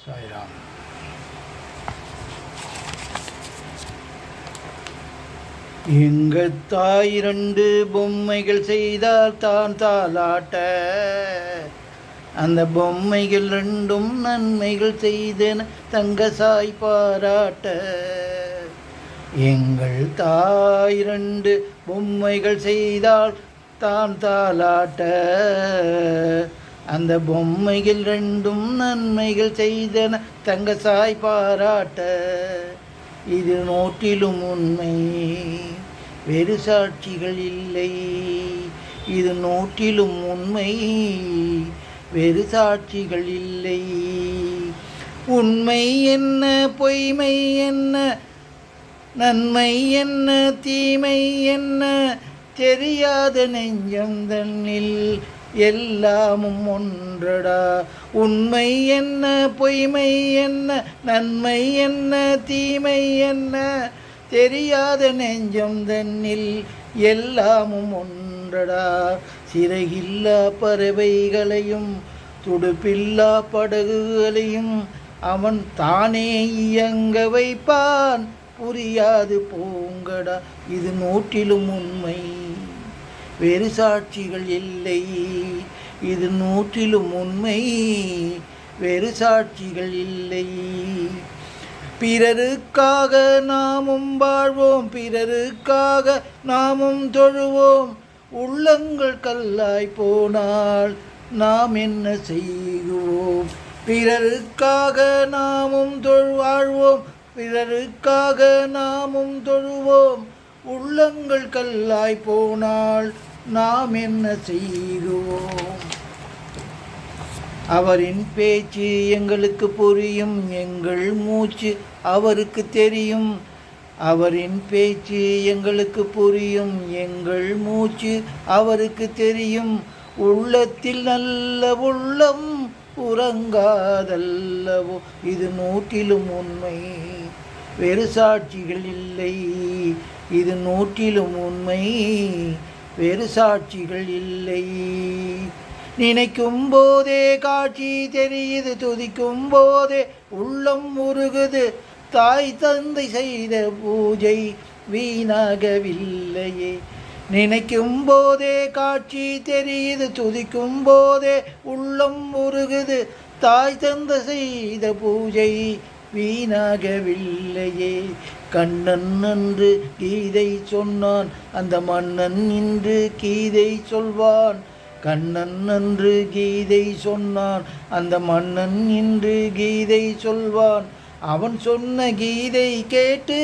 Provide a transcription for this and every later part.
சாய்ராம். எங்கள் தாய் இரண்டு பொம்மைகள் செய்தால் தான் தாலாட்ட, அந்த பொம்மைகள் ரெண்டும் நன்மைகள் செய்தன தங்கசாய் பாராட்ட. எங்கள் தாய் இரண்டு பொம்மைகள் செய்தால் தான் தாலாட்ட, அந்த பொம்மைகள் ரெண்டும் நன்மைகள் செய்தன தங்கசாய் பாராட்ட. இது நோட்டிலும் உண்மை, வேறு சாட்சிகள் இல்லை. இது நோட்டிலும் உண்மை, வேறு சாட்சிகள் இல்லை. உண்மை என்ன பொய்மை என்ன, நன்மை என்ன தீமை என்ன, தெரியாத நெஞ்சம் தன்னில் எல்லாமும் ஒன்றடா. உண்மை என்ன பொய்மை என்ன, நன்மை என்ன தீமை என்ன, தெரியாத நெஞ்சம் தன்னில் எல்லாமும் ஒன்றடா. சிறகில்லா பறவைகளையும் துடுப்பில்லா படகுகளையும் அவன் தானே இயங்க வைப்பான், புரியாது போங்கடா. இது நூற்றிலும் உண்மை, வேறு சாட்சிகள் இல்லை. இது நூற்றிலும் உண்மை, வேறு சாட்சிகள் இல்லை. பிறருக்காக நாமும் வாழ்வோம், பிறருக்காக நாமும் தொழுவோம். உள்ளங்கள் கல்லாய் போனால் நாம் என்ன செய்வோம்? பிறருக்காக நாமும் வாழ்வோம், பிறருக்காக நாமும் தொழுவோம். உள்ளங்கள் கல்லாய் போனால் நாம் என்ன செய்வோம்? அவரின் பேச்சு எங்களுக்கு புரியும், எங்கள் மூச்சு அவருக்கு தெரியும். அவரின் பேச்சு எங்களுக்கு புரியும், எங்கள் மூச்சு அவருக்கு தெரியும். உள்ளத்தில் நல்ல உள்ளம் உறங்காதல்லவோ. இது நூற்றிலும் உண்மை, வேறு சாட்சிகள் இல்லை. இது நூற்றிலும் உண்மை, வேறு சாட்சிகள் இல்லை. நினைக்கும் போதே காட்சி தெரியுது, துதிக்கும் போதே உள்ளம் உருகுது. தாய் தந்தை செய்த பூஜை வீணாகவில்லையே. நினைக்கும் போதே காட்சி தெரியுது, துதிக்கும் போதே உள்ளம் உருகுது. தாய் தந்தை செய்த பூஜை வீணாகவில்லையே. கண்ணன் என்று கீதை சொன்னான், அந்த மன்னன் இன்று கீதை சொல்வான். கண்ணன் என்று கீதை சொன்னான், அந்த மன்னன் இன்று கீதை சொல்வான். அவன் சொன்ன கீதை கேட்டு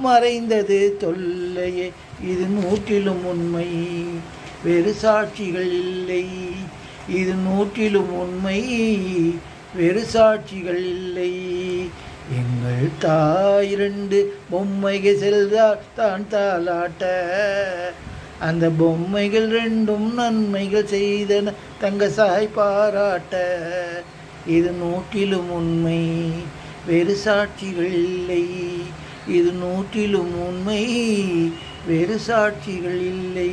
மறைந்தது தொல்லையே. இது நூற்றிலும் உண்மை, வேறு சாட்சிகள் இல்லை. இது நூற்றிலும் உண்மை, வேறு சாட்சிகள் இல்லை. எங்கள் தாய் இரண்டு பொம்மைகள் செல்தால் தான் தாலாட்ட, அந்த பொம்மைகள் ரெண்டும் நன்மைகள் செய்தன தங்கசாய் பாராட்ட. இது நூற்றிலும் உண்மை, வேறு சாட்சிகள் இல்லை. இது நூற்றிலும் உண்மை, வேறு சாட்சிகள் இல்லை.